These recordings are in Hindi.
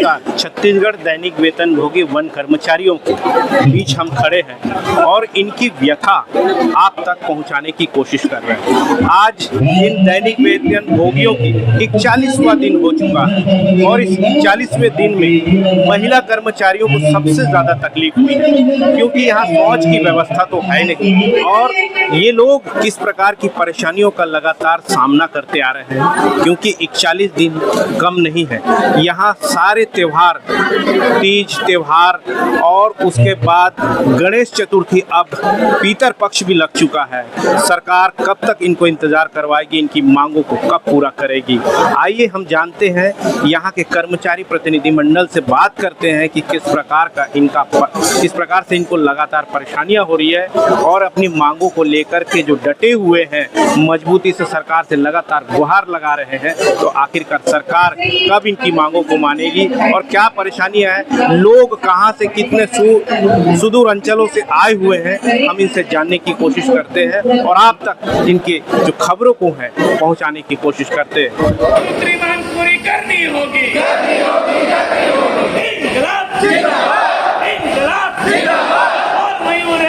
नमस्कार। छत्तीसगढ़ दैनिक वेतन भोगी वन कर्मचारियों के बीच हम खड़े हैं और इनकी व्यथा आप तक पहुंचाने की कोशिश कर रहे हैं। आज इन दैनिक वेतन भोगियों की 41वां दिन हो चुका है और इस 41वें दिन में महिला कर्मचारियों को सबसे ज़्यादा तकलीफ हुई है, क्योंकि यहाँ शौच की व्यवस्था तो है नहीं और ये लोग किस प्रकार की परेशानियों का लगातार सामना करते आ रहे हैं, क्योंकि 41 दिन कम नहीं है। यहाँ सारे त्योहार, तीज त्योहार और उसके बाद गणेश चतुर्थी, अब पीतर पक्ष भी लग चुका है। सरकार कब तक इनको इंतजार करवाएगी, इनकी मांगों को कब पूरा करेगी? आइए हम जानते हैं, यहाँ के कर्मचारी प्रतिनिधिमंडल से बात करते हैं कि किस प्रकार से इनको लगातार परेशानियां हो रही है और अपनी मांगों को लेकर के जो डटे हुए हैं, मजबूती से सरकार से लगातार गुहार लगा रहे हैं। तो आखिरकार सरकार कब इनकी मांगों को मानेगी और क्या परेशानियां हैं, लोग कहां से कितने सुदूर अंचलों से आए हुए हैं, हम इनसे जानने की कोशिश करते हैं और आप तक इनके जो खबरों को है पहुंचाने की कोशिश करते हैं। मांग पूरी करनी होगी। और मयूर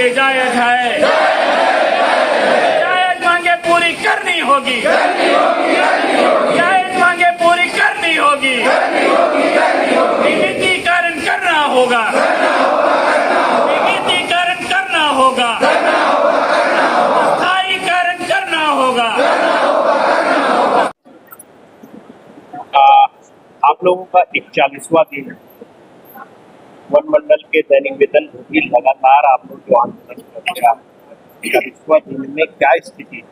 जायज है, जायज मांगे पूरी करनी होगी, जायज मांगे पूरी करनी होगी। नियमितीकरण करना होगा, नियमितीकरण करना होगा, स्थायीकरण करना होगा। आप लोगों का 41वां दिन है। वन मंडल के दैनिक वेतन भोगी लगातार आप लोग जो आंदोलन कर रहे हैं, 41वां दिन में क्या स्थिति?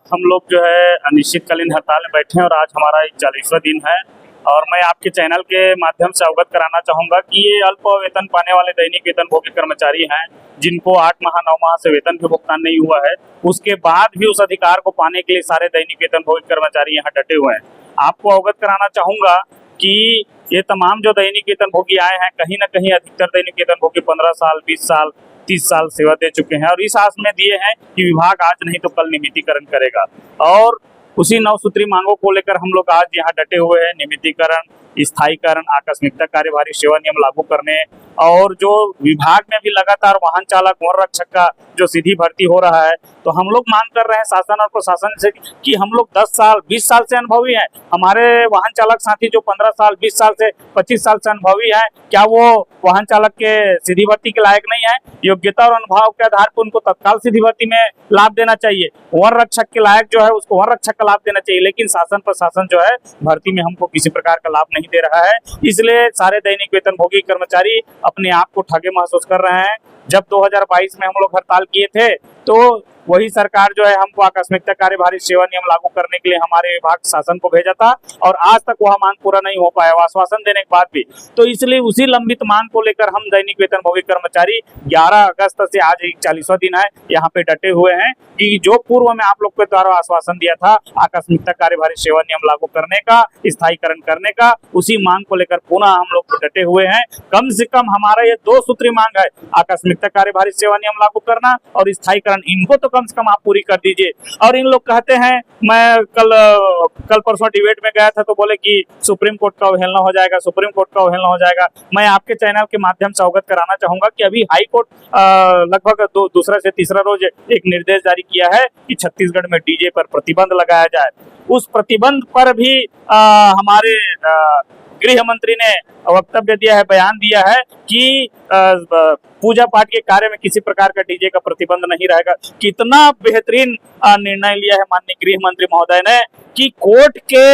हम लोग जो है अनिश्चितकालीन हड़ताल में बैठे हैं और आज हमारा 41वां दिन है। और मैं आपके चैनल के माध्यम से अवगत कराना चाहूँगा कि ये अल्प वेतन पाने वाले दैनिक वेतन भोगी कर्मचारी हैं, जिनको 8 माह 9 माह से वेतन भी भुगतान नहीं हुआ है। उसके बाद भी उस अधिकार को पाने के लिए सारे दैनिक वेतन भोगी कर्मचारी यहाँ डटे हुए हैं। आपको अवगत कराना चाहूँगा कि ये तमाम जो दैनिक वेतन भोगी आए हैं, कहीं ना कहीं अधिकतर दैनिक वेतन भोगी 15 साल, 20 साल, 30 साल सेवा दे चुके हैं और इस आस में दिए हैं कि विभाग आज नहीं तो कल नियमितीकरण करेगा। और उसी 9 सूत्री मांगों को लेकर हम लोग आज यहाँ डटे हुए हैं। नियमितीकरण, स्थायीकरण, आकस्मिकता कार्यभारी सेवा नियम लागू करने और जो विभाग में भी लगातार वाहन चालक, वन रक्षक का जो सीधी भर्ती हो रहा है, तो हम लोग मांग कर रहे हैं शासन और प्रशासन से कि हम लोग 10 साल 20 साल से अनुभवी हैं। हमारे वाहन चालक साथी जो 15 साल 20 साल से 25 साल से अनुभवी हैं, क्या वो वाहन चालक के सीधी भर्ती के लायक नहीं है? योग्यता और अनुभव के आधार पर उनको तत्काल सीधी भर्ती में लाभ देना चाहिए। वन रक्षक के लायक जो है उसको वन रक्षक का लाभ देना चाहिए, लेकिन शासन प्रशासन जो है भर्ती में हमको किसी प्रकार का लाभ नहीं दे रहा है। इसलिए सारे दैनिक वेतन भोगी कर्मचारी अपने आप को ठगे महसूस कर रहे हैं। जब 2022 में हम लोग हड़ताल किए थे तो वही सरकार जो है हमको आकस्मिकता कार्यभारी सेवा नियम लागू करने के लिए हमारे विभाग शासन को भेजा था और आज तक वह मांग पूरा नहीं हो पाया, आश्वासन देने के बाद भी। तो इसलिए उसी लंबित मांग को लेकर हम दैनिक वेतन भोगी कर्मचारी 11 अगस्त से आज 41वां दिन है यहाँ पे डटे हुए हैं कि जो पूर्व में आप लोग के द्वारा आश्वासन दिया था आकस्मिकता कार्यभारी सेवा नियम लागू करने का, स्थायीकरण करने का, उसी मांग को लेकर पुनः हम लोग डटे हुए हैं। कम से कम हमारा ये 2 सूत्री मांग है, आकस्मिकता कार्यभारी सेवा नियम लागू करना और स्थायीकरण। इनको तो कम से कम आप पूरी कर दीजिए। और इन लोग कहते हैं, मैं कल परसों डिबेट में गया था तो बोले कि सुप्रीम कोर्ट का अवहेलना हो जाएगा, सुप्रीम कोर्ट का अवहेलना हो जाएगा। मैं आपके चैनल के माध्यम से अवगत कराना चाहूंगा कि अभी हाई कोर्ट लगभग दूसरा से तीसरा रोज एक निर्देश जारी किया है कि छत्तीसगढ़ में डीजे पर प्रतिबंध लगाया जाए। उस प्रतिबंध पर भी हमारे गृह मंत्री ने वक्तव्य दिया है, बयान दिया है कि पूजा पाठ के कार्य में किसी प्रकार का डीजे का प्रतिबंध नहीं रहेगा। कितना बेहतरीन निर्णय लिया है माननीय गृह मंत्री महोदय ने कि कोर्ट के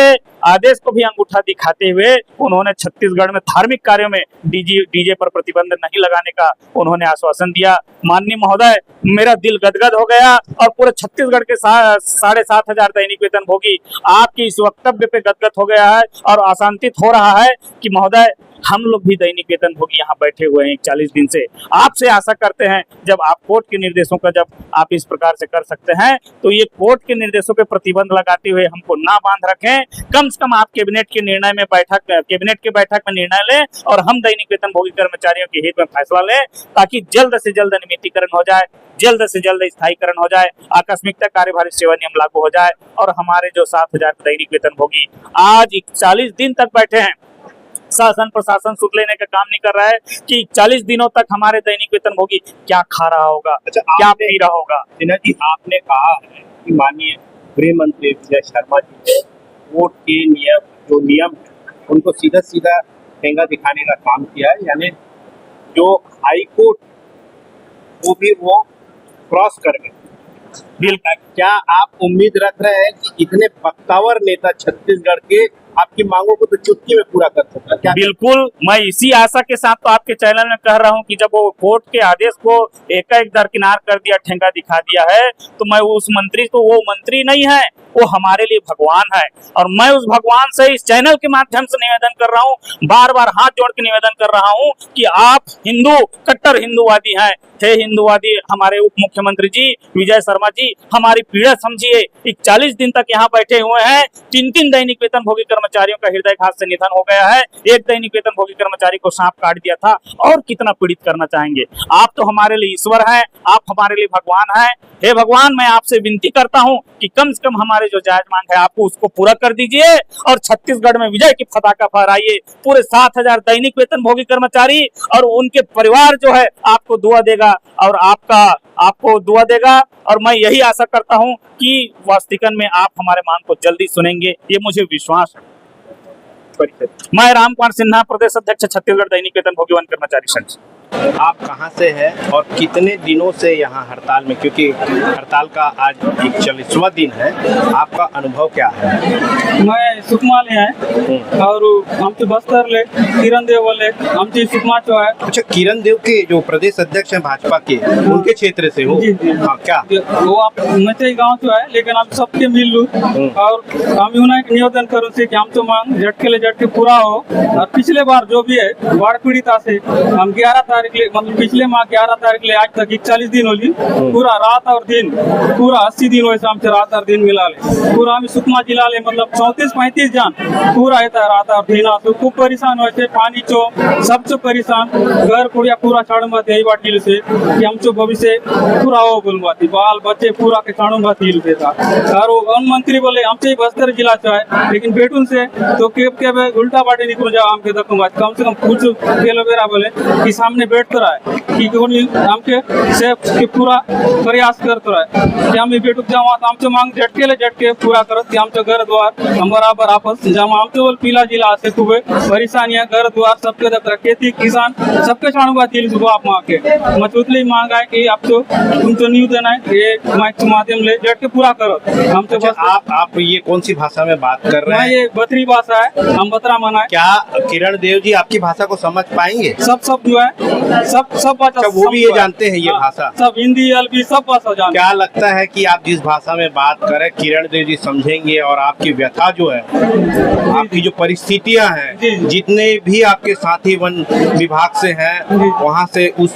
आदेश को भी अंगूठा दिखाते हुए उन्होंने छत्तीसगढ़ में धार्मिक कार्यों में डीजे पर प्रतिबंध नहीं लगाने का उन्होंने आश्वासन दिया। माननीय महोदय, मेरा दिल गदगद हो गया और पूरे छत्तीसगढ़ के 7,500 दैनिक वेतनभोगी आपके इस वक्तव्य पे गदगद हो गया है और आशांतित हो रहा है कि महोदय हम लोग भी दैनिक वेतनभोगी यहाँ बैठे हुए हैं 40 दिन से। आपसे आशा करते हैं जब आप कोर्ट के निर्देशों का जब आप इस प्रकार से कर सकते हैं तो ये कोर्ट के निर्देशों पे प्रतिबंध लगाते हुए हमको ना बांध रखें। कम से कम आप कैबिनेट के बैठक में निर्णय लें और हम दैनिक वेतनभोगी कर्मचारियों के हित में फैसला लें ताकि जल्द से जल्द नियमितीकरण हो जाए, जल्द से जल्द स्थायीकरण हो जाए, आकस्मिकता कार्यभारी सेवा नियम लागू हो जाए और हमारे जो 7,000 दैनिक वेतनभोगी आज 40 दिन तक बैठे हैं, शासन प्रशासन सुध लेने का काम नहीं कर रहा है कि 40 दिनों तक हमारे दैनिक वेतनभोगी क्या खा रहा होगा, क्या पी रहा होगा। सिन्हा जी, आपने कहा है कि माननीय गृह मंत्री विजय शर्मा जी ने कोर्ट के नियम है उनको सीधा सीधा ठेंगा दिखाने का काम किया है, यानी जो हाई कोर्ट वो भी वो क्रॉस कर गए। बिल्कुल, क्या आप उम्मीद रख रहे हैं कि इतने बख्तावर नेता छत्तीसगढ़ के आपकी मांगों को तो चुटकी में पूरा कर सकता है? क्या बिल्कुल, मैं इसी आशा के साथ तो आपके चैनल में कह रहा हूं कि जब वो कोर्ट के आदेश को एकाएक दरकिनार कर दिया, ठेंगा दिखा दिया है, तो मैं वो मंत्री नहीं है, वो हमारे लिए भगवान है। और मैं उस भगवान से इस चैनल के माध्यम से निवेदन कर रहा हूँ, बार बार हाथ जोड़ के निवेदन कर रहा हूँ कि आप कट्टर हिंदूवादी हैं। थे हिंदूवादी हमारे उप मुख्यमंत्री जी विजय शर्मा जी, हमारी पीड़ा समझिए। 41 दिन तक यहाँ बैठे हुए हैं, 3 दैनिक वेतनभोगी कर्मचारियों का हृदयघात से निधन हो गया है, 1 दैनिक वेतनभोगी कर्मचारी को सांप काट दिया था, और कितना पीड़ित करना चाहेंगे। आप तो हमारे लिए ईश्वर हैं, आप हमारे लिए भगवान हैं। हे भगवान, मैं आपसे विनती करता हूं कि कम से कम हमारे जो जायज मांग है आपको उसको पूरा कर दीजिए और छत्तीसगढ़ में विजय की पताका फहराइए। पूरे 7,000 दैनिक वेतनभोगी कर्मचारी और उनके परिवार जो है आपको दुआ देगा और आपको दुआ देगा। और मैं यही आशा करता हूं कि वास्तविकन में आप हमारे मांग को जल्दी सुनेंगे, ये मुझे विश्वास है। मैं रामकुमार सिन्हा, प्रदेश अध्यक्ष छत्तीसगढ़ दैनिक वेतनभोगी वन कर्मचारी संघ। आप कहां से हैं और कितने दिनों से यहाँ हड़ताल में, क्योंकि हड़ताल का आज 41वां दिन है, आपका अनुभव क्या है? मैं सुकमा ले आए और आमचे बस्तर ले किरण देव वाले आमचे सुकमा जो है। अच्छा, किरण देव के जो प्रदेश अध्यक्ष हैं भाजपा के, उनके क्षेत्र से हो? जी जी। हाँ, क्या वो आप मचई गांव जो है, लेकिन हम सबके मिल लू और हम यूना एक निवेदन करूँ से कि हम तो मांग झटके पूरा हो। और पिछले बार जो भी है बाढ़ पीड़िता से हम 11 तारीख ले, मतलब पिछले माह 11 तारीख ले आज तक 41 दिन होली, पूरा रात और दिन, पूरा 80 दिन वैसे हमसे रात और दिन मिला ले। पूरा हम सुकमा जिला ले मतलब 34-35 जान पूरा है रात और दिन तो खूब परेशान वैसे पानी चो सबसे परेशान घर कुड़िया पूरा छाड़ू बात यही बात से कि हम चो भविष्य पूरा हो बोल बात बाल बच्चे पूरा के छाड़ू बात था। और वन मंत्री बोले हमसे बस्तर जिला जो है, लेकिन बेटून से तो के उल्टा बाटे निकल जाओ हमके देखो बात कम से कम कुछ बेरा बोले कि सामने बैठ तो रहा है कि हमके से के पूरा प्रयास कर तो रहा है कि हम बेटू जावा तो हमसे मांग झटके पूरा करो कि हमसे घर द्वार हम बराबर आपस जामा हमसे बोल पीला जिला से खूब परेशानियां घर द्वार सबके दफ्तर खेती किसान सबके छाणु बात दिल सुबह आप मांग के मचुतली मांग है कि आप तो तुम तो न्यू देना है ये माइक माध्यम ले झटके पूरा करो हमसे। अच्छा, आप ये कौन सी भाषा में बात कर रहे हैं? ये बतरी भाषा है, हम बतरा मना है। क्या किरण देव जी आपकी भाषा को समझ पाएंगे? सब जो है सब भाषा वो भी ये जानते हैं ये भाषा? सब हिंदी अरबी सब भाषा जानते। क्या लगता है कि आप जिस भाषा में बात करें किरण देव जी समझेंगे और आपकी व्यथा जो है, आपकी जो परिस्थितियां हैं, जितने भी आपके साथी वन विभाग से हैं, वहाँ से उस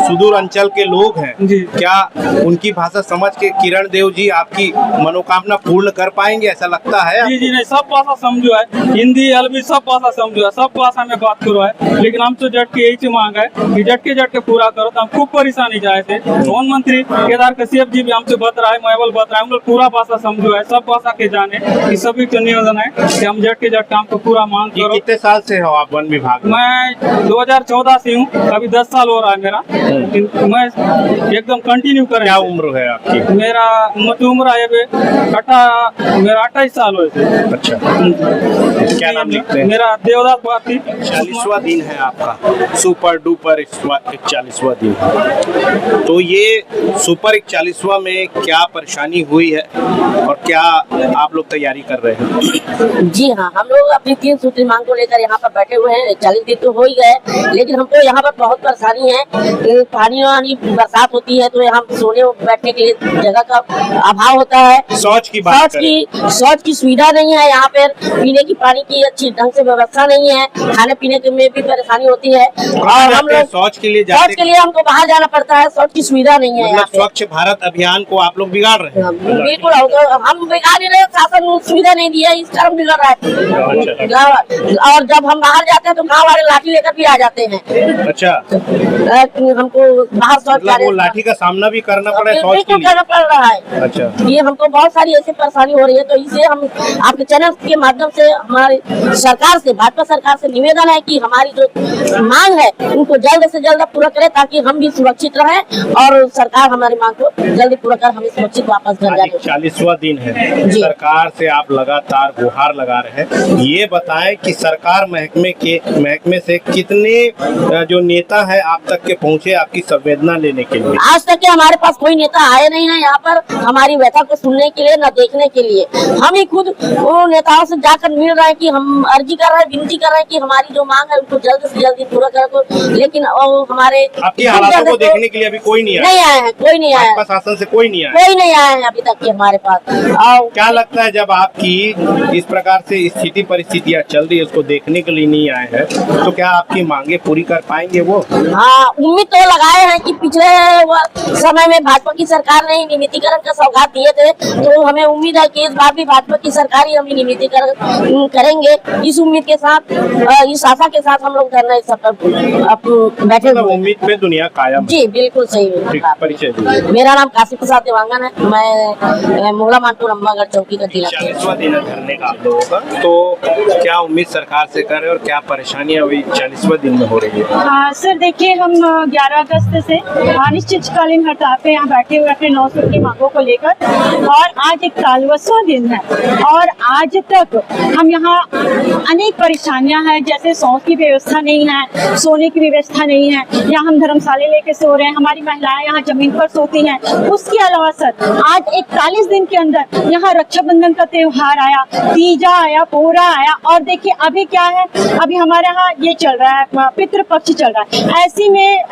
सुदूर अंचल के लोग हैं, क्या उनकी भाषा समझ के किरण देव जी आपकी मनोकामना पूर्ण कर पाएंगे, ऐसा लगता है? जी नहीं, सब भाषा समझो है, हिंदी अरबी सब भाषा समझो है, सब भाषा में बात करो है। लेकिन हम तो झटके यही से मांग है कि झटके पूरा करो तो हम खूब परेशानी जाए थे। वन मंत्री केदार कश्यप जी भी हमसे बता रहा है, महबल बता रहा है, हम लोग पूरा भाषा समझो है, सब भाषा के जाने कि सभी का निवेदन है कि हम झटके हमको पूरा मांग करो। कितने साल से हो आप वन विभाग में? मैं 2014 से हूँ, अभी 10 साल हो रहा है मेरा। मैं एकदम कंटिन्यू करें। क्या उम्र है आपकी? मेरा उम्र है मेरा 28 साल हुए थे। अच्छा, क्या नाम लिखते हैं? मेरा देवदास भारती। 40वां दिन है आपका। सुपर सुपर डुपर 41वां दिन, तो ये सुपर 41वां में क्या परेशानी हुई है और क्या आप लोग तैयारी कर रहे हैं? जी हाँ, हम लोग अपनी 3 सूत्री मांग को लेकर यहाँ पर बैठे हुए हैं। 40 दिन तो हो ही गए, लेकिन हमको यहाँ पर बहुत परेशानी है। पानी वानी बरसात होती है तो यहाँ सोने बैठने के लिए जगह का अभाव होता है। शौच की बात करें, शौच की सुविधा नहीं है यहाँ पर। पीने की पानी की अच्छी ढंग से व्यवस्था नहीं है। खाने पीने के में भी परेशानी होती है। और हम लोग शौच के लिए शौच के लिए हमको बाहर जाना पड़ता है। शौच की सुविधा नहीं है यहाँ मतलब पे। स्वच्छ भारत अभियान को आप लोग बिगाड़ रहे हैं। बिल्कुल, हम बिगाड़ नहीं रहे, शासन सुविधा नहीं दिया, इस कारण बिगड़ रहा है। और जब हम बाहर जाते हैं तो गाँव वाले लाठी लेकर भी आ जाते हैं। अच्छा, हमको बाहर शौच मतलब वो लाठी का सामना भी करना पड़ा है शौच के बिल्कुल लिए? करना पड़ रहा है। अच्छा, ये हमको बहुत सारी ऐसी परेशानी हो रही है, तो इसे हम आपके चैनल के माध्यम से हमारी सरकार से, भाजपा सरकार से निवेदन है कि हमारी जो मांग है उनको जल्द से जल्द पूरा करे, ताकि हम भी सुरक्षित रहें और सरकार हमारी मांग को जल्दी पूरा कर हमें सुरक्षित वापस घर आज जाए। 40वां दिन है, जी। सरकार से आप लगातार गुहार लगा रहे हैं। ये बताएं कि सरकार महकमे से कितने जो नेता है आप तक के पहुंचे आपकी संवेदना लेने के लिए? आज तक के हमारे पास कोई नेता आए नहीं है यहाँ पर हमारी व्यथा को सुनने के लिए, न देखने के लिए। हम ही खुद वो नेताओं से जाकर मिल रहे हैं कि हम अर्जी कर रहे हैं, विनती कर रहे हैं कि हमारी जो मांग है उनको जल्द से जल्द पूरा करें। लेकिन हमारे आपकी हालातों को देखने के लिए अभी कोई नहीं नहीं आए हैं, कोई नहीं आया, भाजपा शासन से कोई नहीं आया। कोई नहीं आया है अभी तक के हमारे पास। और क्या लगता है जब आपकी इस प्रकार से स्थिति परिस्थितियां चल रही है उसको देखने के लिए नहीं आए हैं, तो क्या आपकी मांगे पूरी कर पाएंगे वो? हाँ, उम्मीद तो लगाए हैं कि पिछले समय में भाजपा की सरकार ने नियमितीकरण का सौगात दिए थे, तो हमें उम्मीद है कि इस बार भी भाजपा की सरकार ही हमें नियमितीकरण करेंगे। इस उम्मीद के साथ, इस आशा के साथ हम लोग धरना स्थल पर बैठे हुए हैं। उम्मीद पे दुनिया कायम है। जी बिल्कुल सही ठीक, है। परिचय दीजिए। मेरा नाम काशी प्रसाद देवांगन है। मैं मोहला मानपुर अम्बागढ़ चौकी का जिला। 40वां दिन है धरने का आप लोगों का, तो क्या उम्मीद सरकार से कर रहे हैं और क्या परेशानियां अभी 40वां दिन में हो रही है? हाँ सर, देखिए हम 11 अगस्त से अनिश्चितकालीन हड़ताल पे यहाँ बैठे हुए अपने 9 सूत्र की मांगों को लेकर, और आज 41वां दिन है और आज तक हम यहाँ अनेक परेशानियां हैं, जैसे शौच की व्यवस्था नहीं है, सोने की व्यवस्था नहीं है, यहाँ हम धर्मशाले लेके सो रहे हैं, हमारी महिलाएं यहाँ जमीन पर सोती हैं। उसके अलावा सर आज 41 दिन के अंदर यहाँ रक्षाबंधन का त्योहार आया, तीजा आया, पोरा आया, और देखिए अभी क्या है, अभी हमारे यहाँ ये चल रहा है, पितृपक्ष चल रहा है।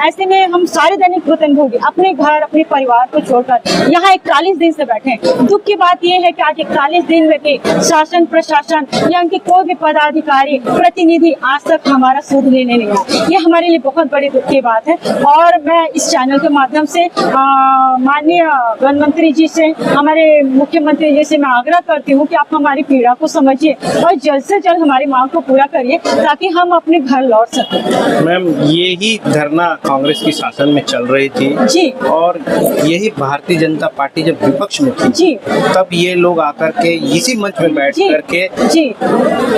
ऐसे में हम सारे दैनिक वेतनभोगी अपने घर अपने परिवार को छोड़कर यहाँ 41 दिन से बैठे हैं। दुख की बात ये है कि आज 41 दिन में भी शासन प्रशासन या उनके कोई भी पदाधिकारी प्रतिनिधि आज तक हमारा सुध लेने नहीं आया। ये हमारे लिए बहुत बड़ी दुख की बात है, और मैं इस चैनल के माध्यम से माननीय वन मंत्री जी से, हमारे मुख्यमंत्री जी से मैं आग्रह करती हूँ कि आप हमारी पीड़ा को समझिए और जल्द से जल्द हमारी मांग को पूरा करिए ताकि हम अपने घर लौट सकें। मैम, यही धरना कांग्रेस की शासन में चल रही थी जी, और यही भारतीय जनता पार्टी जब विपक्ष में थी जी, तब ये लोग आकर के इसी मंच में बैठ जी, करके जी,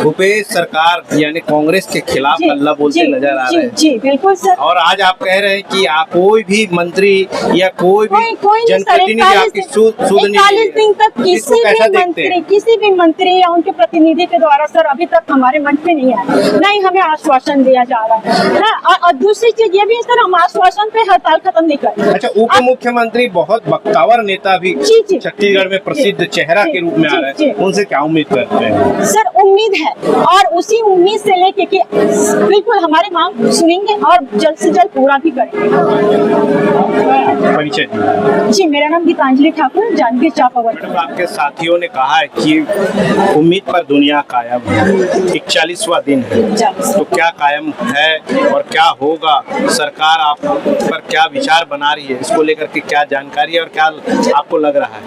भूपेश सरकार यानी कांग्रेस के खिलाफ जी, हल्ला बोलते जी, नजर आ जी, रहे हैं। जी बिल्कुल सर। और आज आप कह रहे हैं कि कोई भी मंत्री या कोई भी कोई नहीं सर, जनप्रतिनिधि आपकी सुध नहीं 41 दिन तक इसको कैसा देखते हैं? किसी भी मंत्री या उनके प्रतिनिधि के द्वारा सर अभी तक हमारे मंच पे नहीं आया, नहीं हमें आश्वासन दिया जा रहा है। और दूसरी चीज ये भी है सर, हम आश्वासन पे हड़ताल खत्म नहीं करते। अच्छा, उप मुख्यमंत्री बहुत बख्तावर नेता भी जी, जी, छत्तीसगढ़ में प्रसिद्ध चेहरा जी, के रूप में आ रहे जी, हैं, उनसे क्या उम्मीद करते हैं? सर उम्मीद है, और उसी उम्मीद से लेके कि बिल्कुल हमारी मांग सुनेंगे और जल्द से जल्द पूरा भी करेंगे। परिचय दीजिए। जी, मेरा नाम गीतांजलि ठाकुर, जांजगीर चांपा। मैडम, आपके साथियों ने कहा है कि उम्मीद पर दुनिया कायम है, 41वां दिन है, तो क्या कायम है और क्या होगा? सरकार आप पर क्या विचार बना रही है, इसको लेकर के क्या जानकारी है और क्या आपको लग रहा है?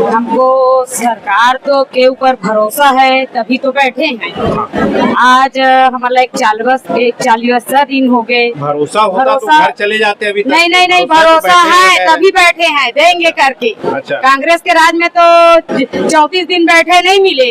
हमको सरकार तो के ऊपर भरोसा है तभी तो बैठे हैं। आज हमारा एक 40वां दिन हो गए। भरोसा होता तो घर चले जाते अभी तक। नहीं भरोसा है तभी बैठे हैं, देंगे करके। अच्छा। कांग्रेस के राज में तो 34 दिन बैठे नहीं मिले,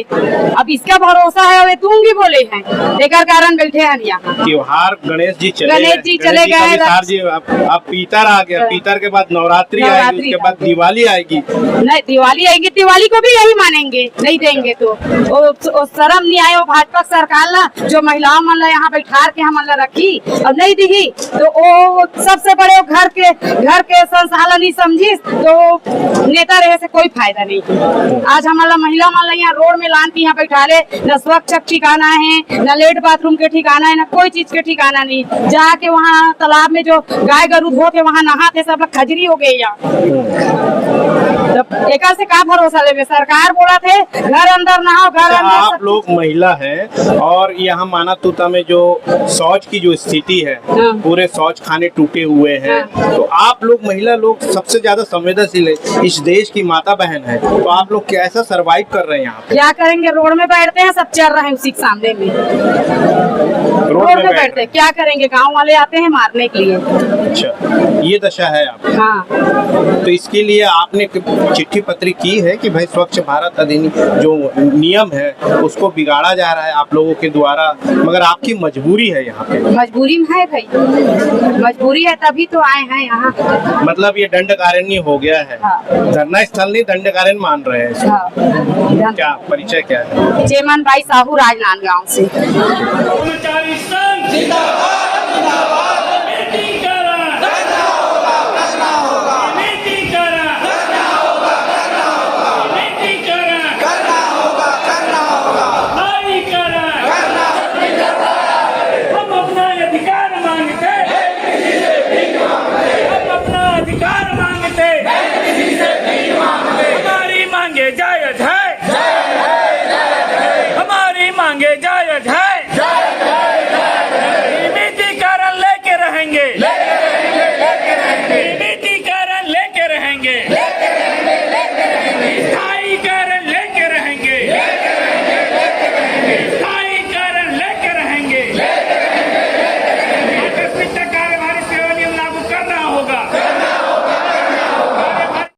अब इसका भरोसा है, वे दूंगी बोले हैं, लेकर कारण बैठे हैं यहाँ। त्योहार गणेश जी चले गणेश जी चले गए। जी अब पीतर आ गया, पीतर के बाद नवरात्रि शिवरात्रि उसके का। बाद दिवाली आएगी। नहीं दिवाली आएगी, दिवाली को भी यही मानेंगे, नहीं देंगे तो वो शर्म नहीं आए वो भाजपा सरकार ला जो महिलाओं मन ला यहाँ बैठा के हम ला रखी और नहीं दी तो वो सबसे बड़े घर के संचालन नहीं समझी तो नेता रहे से कोई फायदा नहीं। आज हमारा महिला मन ला यहाँ रोड में लान के यहाँ बैठा ले, न स्वच्छ ठिकाना है, न लेट बाथरूम के ठिकाना है, न कोई चीज के ठिकाना नहीं। जाके वहाँ तालाब में जो गाय गरू धो के वहाँ नहाते सब लोग खजरी हो गए यहाँ। एक से का भरोसा ले, सरकार बोला थे घर अंदर नहाओ, घर तो अंदर आप लोग महिला हैं और यहाँ माना तूता में जो शौच की जो स्थिति है, हाँ। पूरे शौच खाने टूटे हुए हैं, तो आप लोग महिला लोग सबसे ज्यादा संवेदनशील है, इस देश की माता बहन है, तो आप लोग कैसा सरवाइव कर रहे हैं यहाँ पे? क्या करेंगे, रोड में बैठते हैं, सब चल रहे हैं उसी के सामने में, रोड में बैठ बैठते हैं, क्या करेंगे, गांव वाले आते हैं मारने के लिए। अच्छा, ये दशा है आप। हाँ तो इसके लिए आपने चिट्ठी पत्री की है कि भाई स्वच्छ भारत अधिनियम जो नियम है उसको बिगाड़ा जा रहा है आप लोगों के द्वारा, मगर आपकी मजबूरी है यहाँ पे। मजबूरी में है भाई, मजबूरी है तभी तो आए हैं यहाँ। मतलब ये दंडकारण्य हो गया है। हाँ। धरना स्थल नहीं दंडकारण्य मान रहे हैं इसको। हाँ। क्या परिचय क्या है? चेमन भाई साहू राजनांदगांव से। कर्मचारी संघ जायज है, हमारी मांगे जायज है, नियमितीकरण लेके रहेंगे, नियमितीकरण लेके रहेंगे,